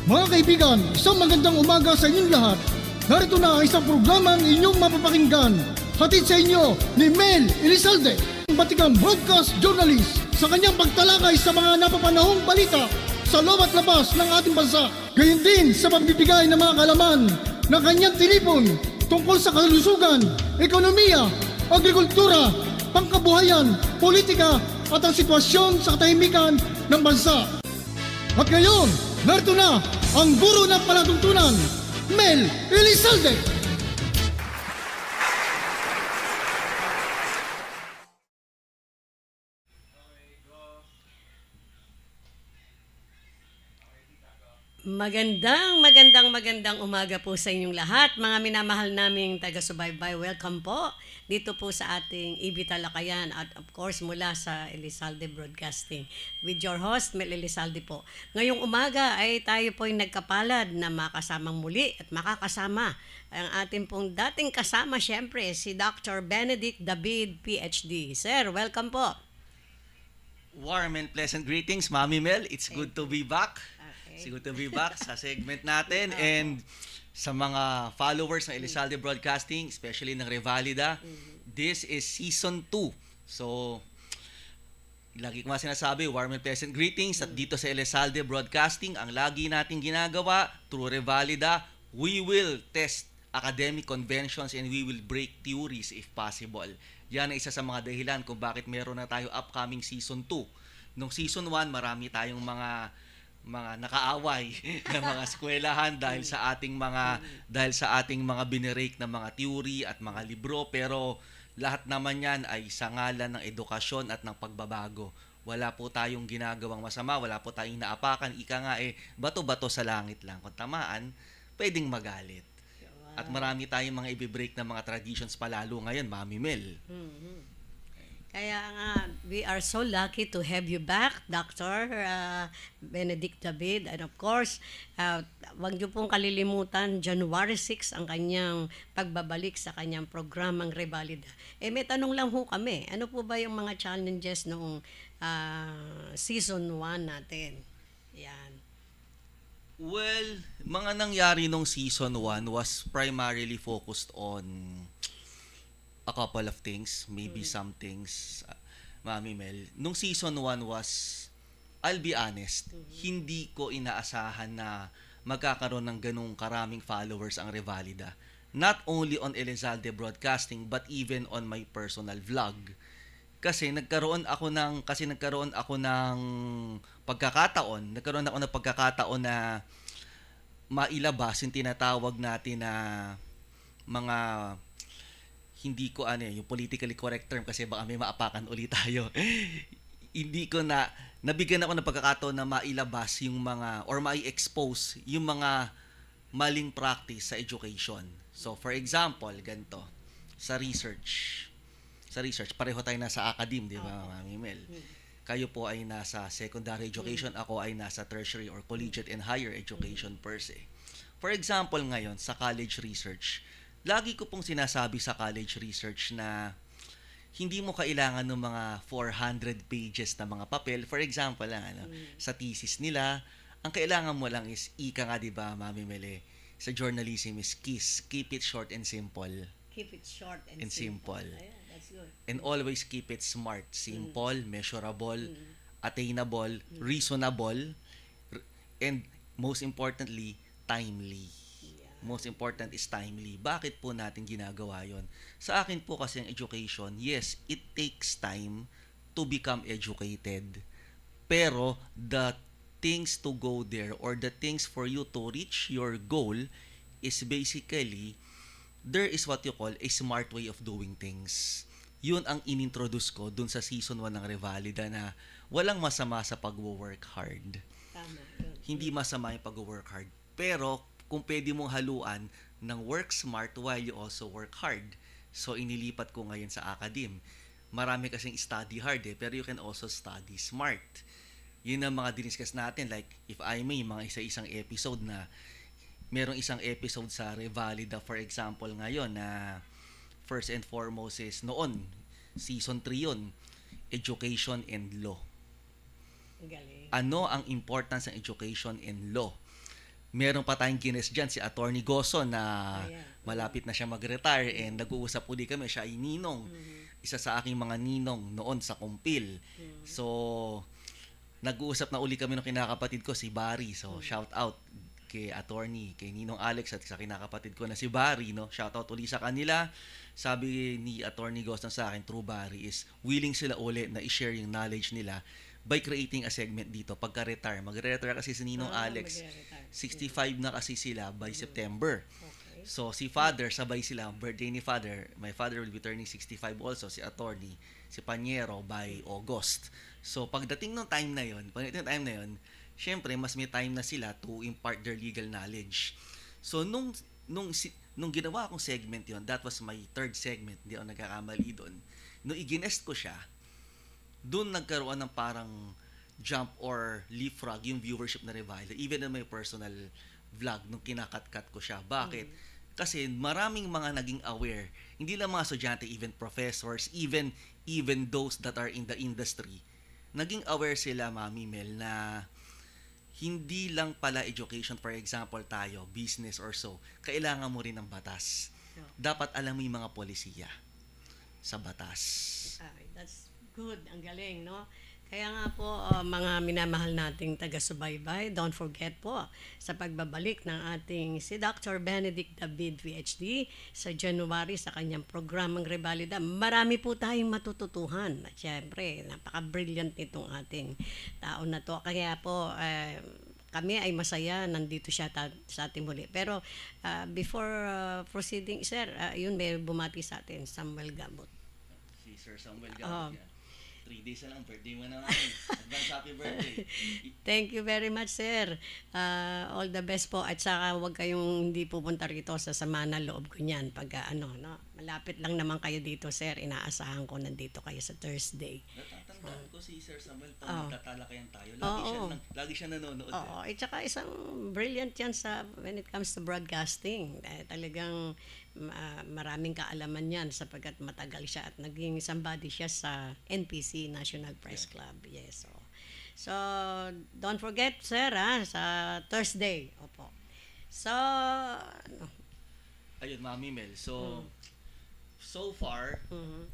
Mga kaibigan, isang magandang umaga sa inyong lahat. Narito na ang isang programang inyong mapapakinggan. Hatid sa inyo ni Mel Elizalde, batikang broadcast journalist, sa kanyang pagtalakay sa mga napapanahong balita sa loob at labas ng ating bansa. Gayon din sa pagbibigay ng mga kaalaman na kanyang tinipon tungkol sa kalusugan, ekonomiya, agrikultura, pangkabuhayan, politika at ang sitwasyon sa katahimikan ng bansa. At ngayon, narito na ang guro ng palatuntunan, Mel Elizalde. Magandang umaga po sa inyong lahat, mga minamahal naming taga-subaybay. Welcome po dito po sa ating EB Talakayan at of course mula sa Elizalde Broadcasting with your host Mel Elizalde po. Ngayong umaga ay tayo po ay nagkapalad na makasamang muli at makakasama ang ating pong dating kasama syempre si Dr. Benedict David PhD. Sir, welcome po. Warm and pleasant greetings, Mami Mel. It's good to be back. It's good to be back sa segment natin and sa mga followers ng Elizalde Broadcasting, especially ng Revalida. This is Season 2. So, lagi ko nga sinasabi, warm and pleasant greetings. At dito sa Elizalde Broadcasting, ang lagi nating ginagawa, through Revalida, we will test academic conventions and we will break theories if possible. Yan ang isa sa mga dahilan kung bakit meron na tayo upcoming Season 2. Nung Season 1, marami tayong mga nakaaway ng mga eskwelahan dahil sa ating mga binirake na mga theory at mga libro, pero lahat naman yan ay sa ngalan ng edukasyon at ng pagbabago. Wala po tayong ginagawang masama, wala po tayong naapakan. Ika nga bato-bato sa langit lang. Kung tamaan, pwedeng magalit. At marami tayong mga i-break na mga traditions palalo ngayon, Mami Mel. Kaya nga, we are so lucky to have you back, Dr. Benedict David. And of course, huwag niyo pong kalilimutan, January 6 ang kanyang pagbabalik sa kanyang programang Revalida. May tanong lang ho kami, ano po ba yung mga challenges noong Season 1 natin? Yan. Well, mga nangyari nung Season 1 was primarily focused on a couple of things, maybe some things, Mami Mel. Nung Season 1 was, I'll be honest, hindi ko inaasahan na magkakaroon ng ganung karaming followers ang Revalida. Not only on Elizalde Broadcasting, but even on my personal vlog. Kasi nagkaroon ako ng pagkakataon na mailabas yung tinatawag natin na mga hindi ko yung politically correct term kasi baka may maapakan ulit tayo. Hindi ko nabigyan ako ng pagkakataon na mailabas yung mga or mai-expose yung mga maling practice sa education. So for example, ganito, sa research, pareho tayo nasa academe, di ba, Mami Mel? Kayo po ay nasa secondary education, ako ay nasa tertiary or collegiate and higher education per se. For example ngayon, sa college research, lagi ko pong sinasabi sa college research na hindi mo kailangan ng mga 400 pages na mga papel. For example lang, sa thesis nila, ang kailangan mo lang is, ika nga diba, Mami Mele, sa journalism is KISS, keep it short and simple. Keep it short and simple. Ayan, that's good. And always keep it smart, simple, measurable, attainable, reasonable, and most importantly, timely. Most important is timely. Bakit po natin ginagawa yon? Sa akin po kasi ang education, yes, it takes time to become educated. Pero the things to go there or the things for you to reach your goal is basically, there is what you call a smart way of doing things. Yun ang inintroduce ko dun sa Season 1 ng Revalida na walang masama sa pag-work hard. Tama. Hindi masama yung pag-work hard. Pero kung pwede mong haluan ng work smart while you also work hard. So, inilipat ko ngayon sa academe. Marami kasing study hard pero you can also study smart. Yun ang mga diniscuss natin. Like, if I may, mga isa-isang episode na merong isang episode sa Revalida, for example, ngayon na first and foremost is noon, Season 3 yun, Education and Law. Galing. Ano ang importance ng education and law? meron pa tayong guest dyan, si Attorney Goso na malapit na siya mag-retire and nag-uusap uli kami. Siya ay ninong. Isa sa aking mga ninong noon sa Kumpil. So, nag-uusap na uli kami ng kinakapatid ko, si Barry. So, shout out kay Attorney, kay Ninong Alex at sa kinakapatid ko na si Barry. No? Shout out uli sa kanila. Sabi ni Attorney Goso sa akin, True Barry, is willing sila uli na i-share yung knowledge nila by creating a segment dito pagka-retire. Mag-retire kasi si Ninong Alex. 65 na kasi sila by September. Okay. So, si Father, sabay sila. Birthday ni Father. My father will be turning 65 also. Si Attorney, si Panyero by August. So, pagdating ng time na yon, syempre, mas may time na sila to impart their legal knowledge. So, nung ginawa akong segment yon, that was my third segment. Hindi ako nagkakamali doon. Nung i-ginest ko siya, doon nagkaroon ng parang jump or leapfrog yung viewership na Revival, even in my personal vlog nung kinakat-kat ko siya. Bakit? Kasi maraming mga naging aware, hindi lang mga estudyante, even professors, even those that are in the industry, naging aware sila, Mami Mel, na hindi lang pala education, for example tayo, business or so, kailangan mo rin ng batas. Dapat alam mo yung mga polisiya sa batas. That's good. Ang galing, no? Kaya nga po, mga minamahal nating taga-subaybay, don't forget po sa pagbabalik ng ating si Dr. Benedict David, PhD, sa January sa kanyang programang Revalida. Marami po tayong matututuhan. At syempre, napaka-brilliant nitong ating tao na to. Kaya po, kami ay masaya, nandito siya sa ating muli. Pero before proceeding, sir, yun may bumati sa atin, Samuel Gambot. Si Sir Samuel Gambot yan. 3 days na lang, birthday mo na natin. Advance happy birthday. Thank you very much, sir. All the best po. At saka huwag kayong hindi pupunta rito sa sama na loob ko niyan. Pag malapit lang naman kayo dito, sir. Inaasahan ko nandito kayo sa Thursday. Natatandaan ko si Sir Samuel pag magtatalakayan tayo. Lagi siya nanonood. Oo. At saka isang brilliant yan when it comes to broadcasting. Talagang maraming kaalaman yan sapagkat matagal siya at naging somebody siya sa NPC, National Press Club. Yes. So don't forget, sir, sa Thursday. Opo. So, ayun, Mami Mel. So far,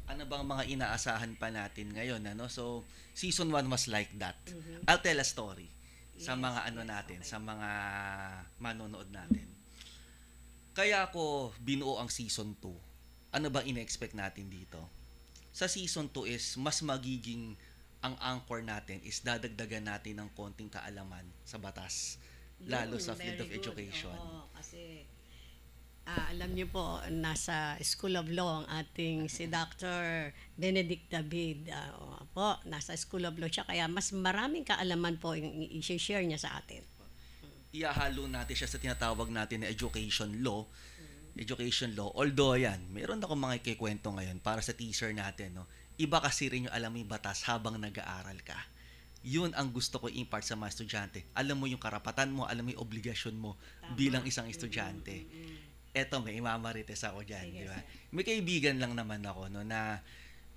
ano bang mga inaasahan pa natin ngayon? So, season 1 was like that. I'll tell a story sa mga natin, sa mga manonood natin. Kaya ako binuo ang season 2. Ano ba ina-expect natin dito? Sa season 2 is mas magiging ang anchor natin is dadagdagan natin ng konting kaalaman sa batas. Lalo sa field of education. Oo, kasi alam niyo po, nasa School of Law ang ating si Dr. Benedict David. Nasa School of Law siya, kaya mas maraming kaalaman po yung i-share niya sa atin. Iahalo natin siya sa tinatawag natin na education law. Education law. Although yan, meron ako mga ikikwento ngayon para sa teaser natin. No? Iba kasi rin yung alam mo yung batas habang nag-aaral ka. Yun ang gusto ko impart sa mga estudyante. Alam mo yung karapatan mo, alam mo yung obligasyon mo bilang isang estudyante. Eto, may imamarites ako dyan. Di ba? May kaibigan lang naman ako na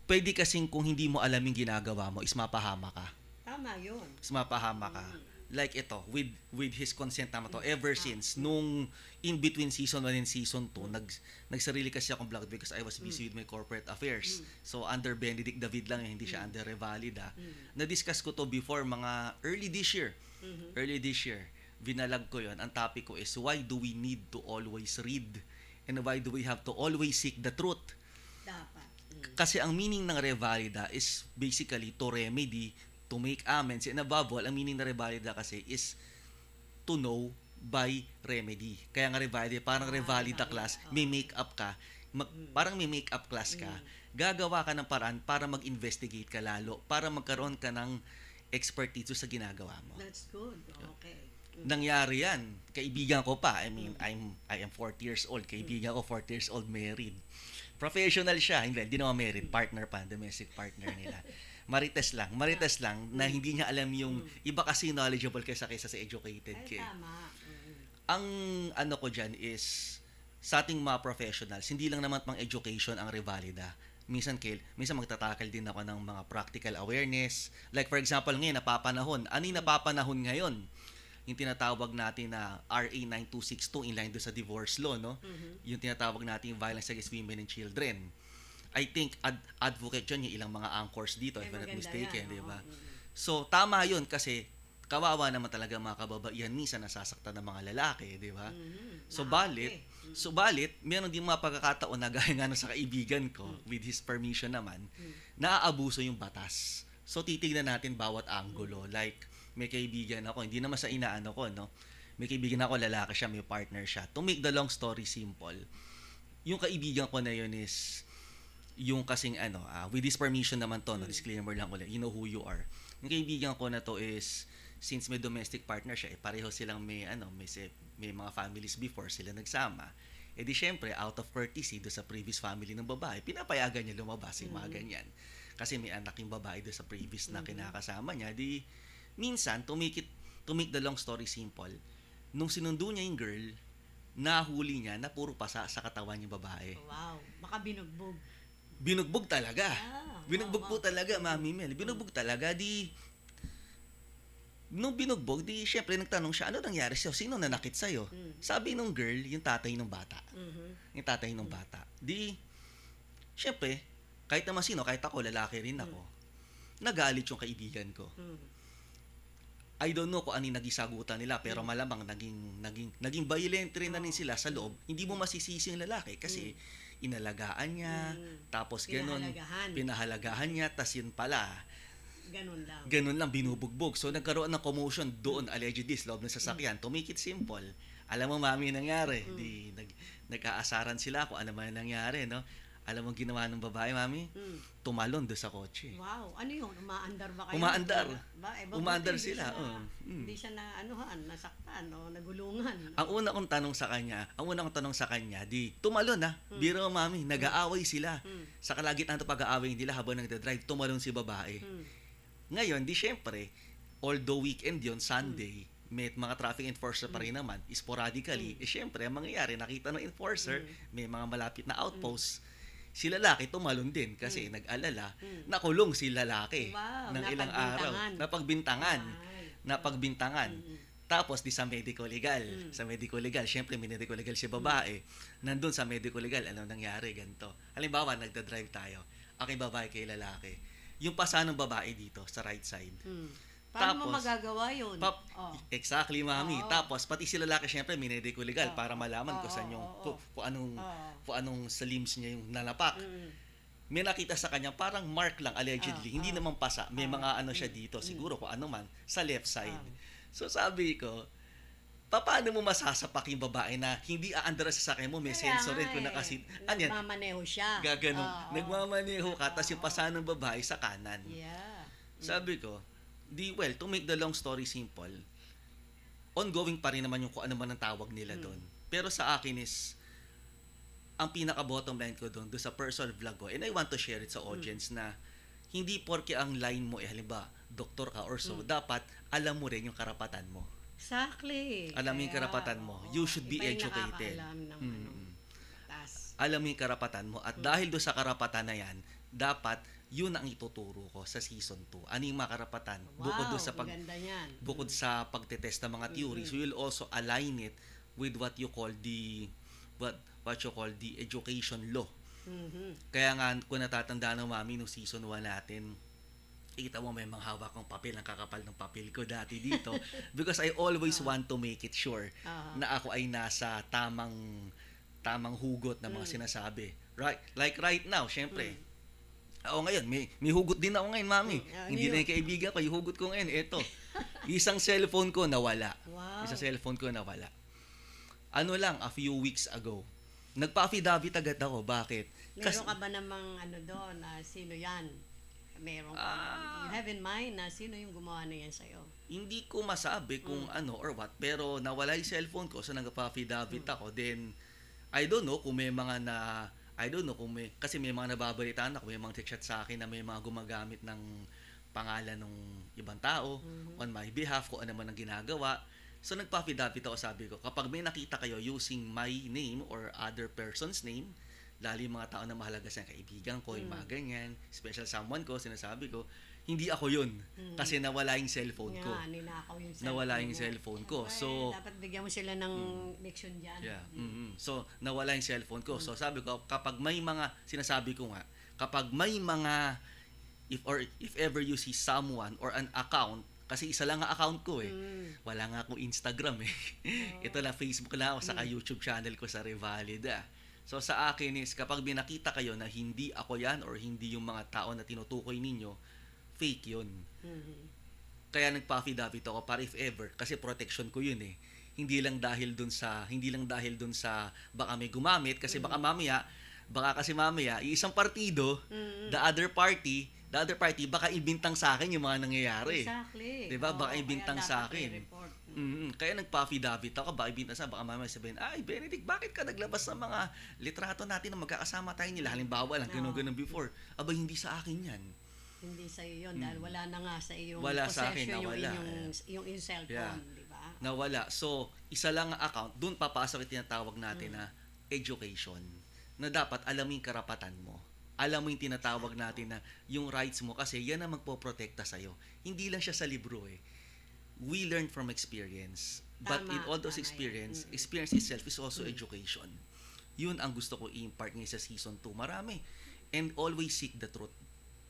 pwede kasing kung hindi mo alam yung ginagawa mo, is mapahama ka. Tama yun. Is mapahama ka. Like ito, with his consent naman to, ever since, nung in between season 1 and season 2, nagsarili kasi akong vlog because I was busy with my corporate affairs. So, under Benedict David lang, hindi siya under Revalida. Na-discuss ko to before mga early this year. Binalag ko yon. Ang topic ko is, why do we need to always read? And why do we have to always seek the truth? Dapat. Kasi ang meaning ng Revalida is basically to remedy, to make amends. And above all, ang meaning na Revalida kasi is to know by remedy. Kaya nga Revalida, parang Revalida class, may make-up ka, parang may make-up class ka, gagawa ka ng paraan para mag-investigate ka lalo, para magkaroon ka ng expertise sa ginagawa mo. That's good. Okay. Nangyari yan. Kaibigan ko pa. I mean, I am 40 years old. Kaibigan ko 40 years old, married. Professional siya. Hindi naman married. Partner pa. Domestic partner nila. Marites lang na hindi niya alam yung iba kasi knowledgeable kaysa sa educated kid. Tama. Ang ano ko dyan is sa ating mga professionals, hindi lang naman pang education ang Revalida. Minsan magtatakal din ako ng mga practical awareness. Like for example ngayon, napapanahon. Ano yung napapanahon ngayon? yung tinatawag natin na RA 9262 in line do sa divorce law, no? Yung tinatawag natin yung violence against women and children. I think advocate yun yung ilang mga anchors dito, if I'm not mistaken, di ba? So, tama yun kasi kawawa naman talaga mga kababaihan minsan nasasaktan ng mga lalaki, di ba? Subalit, meron din mga pagkakataon na gaya nga sa kaibigan ko, with his permission naman, naaabuso yung batas. So, titignan natin bawat anggulo. Like, may kaibigan ako, hindi naman sa inaano ko, no? May kaibigan ako, lalaki siya, may partner siya. To make the long story simple, yung kaibigan ko na yun is, yung kasing with his permission naman to, no? Disclaimer lang ulit, you know who you are. Yung kaibigan ko na to is, since may domestic partner siya, pareho silang may mga families before sila nagsama. Eh di syempre, out of courtesy do sa previous family ng babae, pinapayagan niya lumabas yung mga ganyan. Kasi may anak yung babae do sa previous na kinakasama niya. Di minsan, to make the long story simple, nung sinundo niya yung girl, nahuli niya na puro pasa sa katawan yung babae. Wow, baka binugbog. Binugbog talaga. Binugbog po talaga, Mami Mel. Binugbog talaga. Nung binugbog, syempre nagtanong siya, ano nangyari sa'yo? Sino nanakit sa'yo? Sabi nung girl, yung tatay ng bata. Yung tatay ng bata. Syempre, kahit naman sino, kahit ako, lalaki rin ako, nagalit yung kaibigan ko. I don't know kung ano yung naging sagutan nila, pero malamang naging violent rin na rin sila sa loob. Hindi mo masisisi yung lalaki kasi inalagaan niya, tapos pinahalagahan niya, tas yun pala, ganun lang, binubugbog. So, nagkaroon ng commotion doon, allegedly, sa loob ng sasakyan. To make it simple, alam mo, Mami, nangyari. Nag-aasaran sila kung ano man nangyari, no? Alam mo ginawa ng babae, Mami? Tumalon doon sa kotse. Wow, ano yun? Umaandar ba kayo? Umaandar sila. Hindi siya nasaktan o nagulungan. Ang una kong tanong sa kanya, tumalon na. Biro, Mami, nag-aaway sila. Sa kalagitnaan ng pag-aaway nila habang nagda-drive, tumalon si babae. Ngayon, syempre, although weekend yon, Sunday, may mga traffic enforcer pa rin naman, sporadically, syempre, ang mangyayari, nakita ng enforcer, may mga malapit na outpost, si lalaki tumalon din kasi nag-alala, nakulong si lalaki ng ilang araw. Napagbintangan. Tapos, sa medico legal. Sa medico legal, syempre, may medico legal si babae. Nandun sa medico legal, ano nangyari, ganito. Halimbawa, nagda-drive tayo. Aking babae kay lalaki. Yung pasa ng babae dito, sa right side. Paano mo magagawa yun? Exactly, Mami. Tapos, pati si lalaki, syempre, may medico legal para malaman kung saan yung, kung anong sa limbs niya yung nalapak. May nakita sa kanya, parang mark lang, allegedly. Hindi naman pasa. May mga siya dito, siguro kung ano man, sa left side. So, sabi ko, paano mo masasapak yung babae na hindi aandar sa sakyan mo, may sensor rin kung nagmamaneho siya. Gaganon. Nagmamaneho ka, tapos yung pasa ng babae sa kanan. Sabi ko, to make the long story simple, ongoing pa rin naman yung kung ano man ang tawag nila doon. Pero sa akin is, ang pinaka-bottom line ko doon sa personal vlog ko, and I want to share it sa audience na hindi porke ang line mo, halimbawa, doktor ka or so, dapat alam mo rin yung karapatan mo. Exactly. Alam mo yung karapatan mo. You should be educated. Alam mo yung karapatan mo. At dahil doon sa karapatan na yan, dapat yun ang ituturo ko sa season 2. Ano yung mga karapatan? Bukod sa pagtetest ng mga theories, we will also align it with what you call the education law. Kaya nga, kung natatandaan ng Mami nung season 1 natin, kita mo may mga hawak ng papel, ang kakapal ng papel ko dati dito. Because I always want to make it sure na ako ay nasa tamang hugot na mga sinasabi. Right? Like right now, syempre, ako ngayon, may hugot din ako ngayon, Mami. Hindi na yung kaibigan ko, yung hugot ko ngayon, eto. Isang cellphone ko nawala. Ano lang, a few weeks ago. Nagpa-affidavit agad ako. Bakit? Meron ka ba namang doon, sino yan? Meron ka, you have in mind na sino yung gumawa na yan sa'yo? Hindi ko masabi kung ano or what, pero nawala yung cellphone ko, so nagpa-affidavit ako. Then, I don't know kung may kasi may mga nababalitaan ako, may mga chat sa akin na may mga gumagamit ng pangalan ng ibang tao on my behalf, kung ano man ang ginagawa. So, nagpa-affidavit ako, sabi ko, kapag may nakita kayo using my name or other person's name, lalo yung mga tao na mahalaga sa kaibigan ko, yung mga ganyan, special someone ko, sinasabi ko, hindi ako yun. Kasi nawala yung cellphone ko. Yeah, ninakaw yung cellphone Nawala yung mo. cellphone ko. Okay, So, dapat bigyan mo sila ng leksyon dyan. yeah. So, nawala yung cellphone ko. So, sabi ko, kapag may mga, sinasabi ko nga, kapag may mga, if ever you see someone or an account, kasi isa lang ang account ko eh. Wala nga akong Instagram eh. Ito lang, Facebook lang ako, saka YouTube channel ko sa Revalida. So, sa akin is, kapag binakita kayo na hindi ako yan or hindi yung mga tao na tinutukoy ninyo, fake yun. Kaya nagpa-affidavit ako para if ever, kasi protection ko yun eh. Hindi lang dahil dun sa baka may gumamit kasi baka kasi mamaya isang partido, the other party baka ibintang sa akin yung mga nangyayari. Exactly. 'Di ba? Baka ibintang sa akin. I-report. Kaya nagpa-affidavit ako, baka ibintang sa baka mamaya sabihin, "Ay, Benedict, bakit ka naglabas ng mga litrato natin na magkakasama tayo nila?" Halimbawa lang, ganun before. Aba, hindi sa akin 'yan. Hindi sa iyo yun dahil wala na nga sa iyong Wala sa akin, possession nawala. yung cellphone, di ba? Nawala. So, isa lang ang account, doon papasok yung tinatawag natin na education. Na dapat alam mo yung karapatan mo. Alam mo yung tinatawag natin na yung rights mo kasi yan ang magpoprotekta sa'yo. Hindi lang siya sa libro eh. We learn from experience. But in all those experience itself is also education. Yun ang gusto ko i-impart ngayon sa season 2. Marami. And always seek the truth.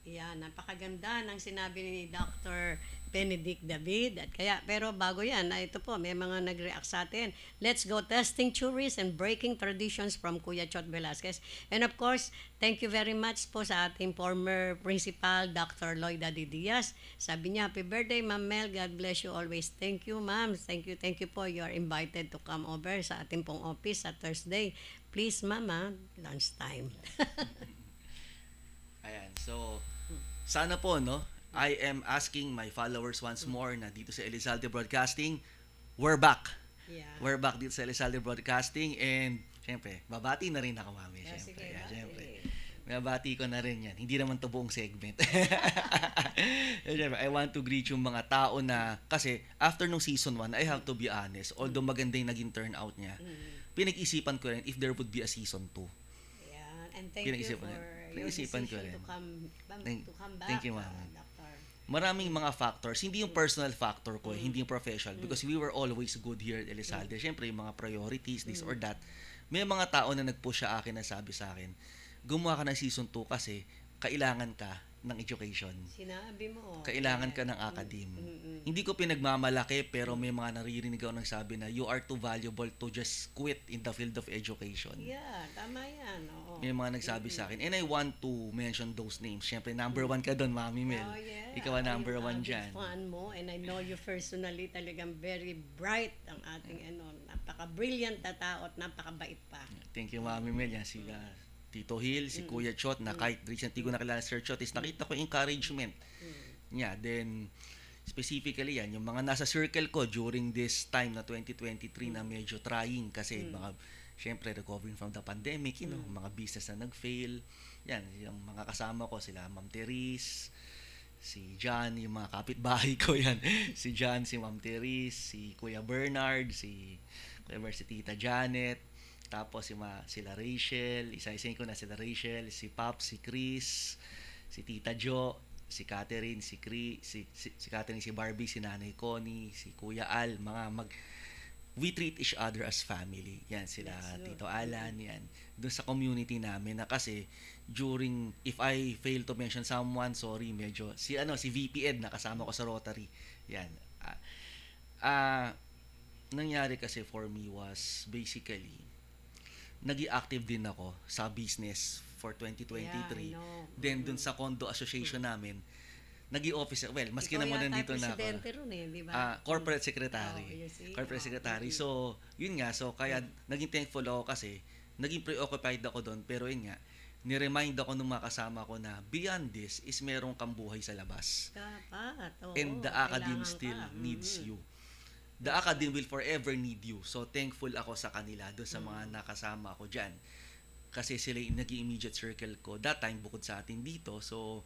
Yan, napakaganda ng sinabi ni Dr. Benedict David. At kaya, pero bago yan, ito po, may mga nag-react sa atin. Let's go testing theories and breaking traditions from Kuya Chot Velasquez. And of course, thank you very much po sa ating former principal, Dr. Loida D. Diaz. Sabi niya, happy birthday, Ma'am Mel. God bless you always. Thank you, ma'am. Thank you po. You are invited to come over sa ating pong office sa Thursday. Please, mama, lunchtime. Ayan, so sana po, no? I am asking my followers once more na dito sa Elizalde Broadcasting, we're back. Yeah. We're back dito sa Elizalde Broadcasting and syempre, babati na rin ako, mami. Yeah, Syempre, sige, syempre. Babati ko na rin yan. Hindi naman to buong segment. Syempre, I want to greet yung mga tao na, kasi after nung season 1, I have to be honest, although maganda yung naging turnout niya, pinag-isipan ko rin if there would be a season 2. Yeah, and thank you for your decision to come back. Thank you, ma'am. Doctor. Maraming mga factors, hindi yung personal factor ko, hindi yung professional, because we were always good here at Elizalde. Siyempre, yung mga priorities, this or that. May mga tao na nag-push sa akin na sabi sa akin, gumawa ka ng season 2 kasi kailangan ka ng education. Sinabi mo. Kailangan ka ng academe. Hindi ko pinagmamalaki, pero may mga naririnig ako nagsabi na you are too valuable to just quit in the field of education. Yeah, tama yan. Oo. May mga nagsabi sa akin. And I want to mention those names. Siyempre, number 1 ka doon, Mami Mel. Oh, yeah. Ikaw ang number 1 dyan. Fan mo, and I know you personally talagang very bright ang ating napaka-brilliant na tao at napakabait pa. Thank you, Mami Mel. Yan sila. Tito Hill, si Kuya Chot, na kahit recently ko nakilala Sir Chot, is nakita ko encouragement niya. Then, specifically yan, yung mga nasa circle ko during this time na 2023 na medyo trying kasi mga, syempre, recovering from the pandemic, you know, mga business na nag-fail. Yan, yung mga kasama ko, sila Ma'am Therese, si John, yung mga kapitbahay ko yan. Si John, si Ma'am Therese, si Kuya Bernard, si Tita Janet, tapos sila Rachel, isa-isayin ko na sila Rachel, si Pop, si Chris, si Tita Jo, si Catherine, si Catherine, si Barbie, si Nanay Connie, si Kuya Al, we treat each other as family. Yan sila Tito Alan, yan. Doon sa community namin na kasi during, if I fail to mention someone, sorry, medyo si VP Ed na kasama ko sa Rotary. Yan. Nangyari kasi for me was basically naging active din ako sa business for 2023. Yeah, Then dun sa condo association namin, naging officer. Well, maski naman nandito na ako. Ron, di ba? Corporate secretary. Corporate secretary. So, yun nga. So, kaya naging thankful ako kasi naging preoccupied ako doon. Pero yun nga, ni-remind ako ng mga kasama ko na beyond this is merong kang buhay sa labas. Dapat. Oo, and the academy still needs you. The academy will forever need you. So, thankful ako sa kanila, doon sa mga nakasama ako dyan. Kasi sila yung naging immediate circle ko. That time, bukod sa atin dito. So,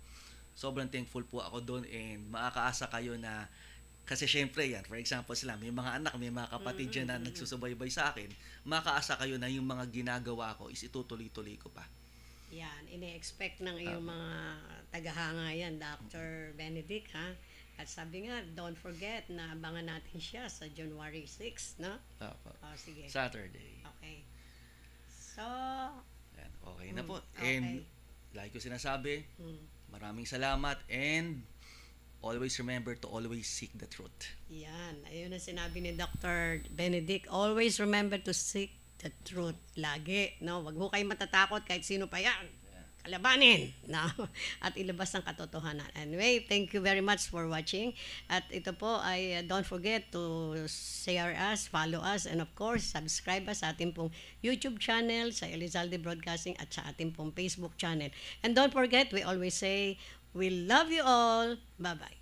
sobrang thankful po ako doon and makakaasa kayo na, kasi syempre yan, for example sila, may mga anak, may mga kapatid dyan na nagsusubaybay sa akin, makakaasa kayo na yung mga ginagawa ko is itutuloy-tuloy ko pa. Yan, ini-expect ng iyong mga tagahanga yan, Dr. Benedict, ha? At sabi nga, don't forget na abangan natin siya sa January 6, no? Opo. Sige. Saturday. Okay. So, Yan, okay na po. okay. And like ko sinasabi, mm, maraming salamat and always remember to always seek the truth. yan. Ayun ang sinabi ni Dr. Benedict. Always remember to seek the truth. Lagi, no? Wag ho kayo matatakot kahit sino pa yan. Kalabanin, no? At ilabas ang katotohanan. Anyway, thank you very much for watching. At ito po ay don't forget to share us, follow us, and of course, subscribe us sa ating pong YouTube channel, sa Elizalde Broadcasting, at sa ating pong Facebook channel. And don't forget, we always say, we love you all. Bye-bye.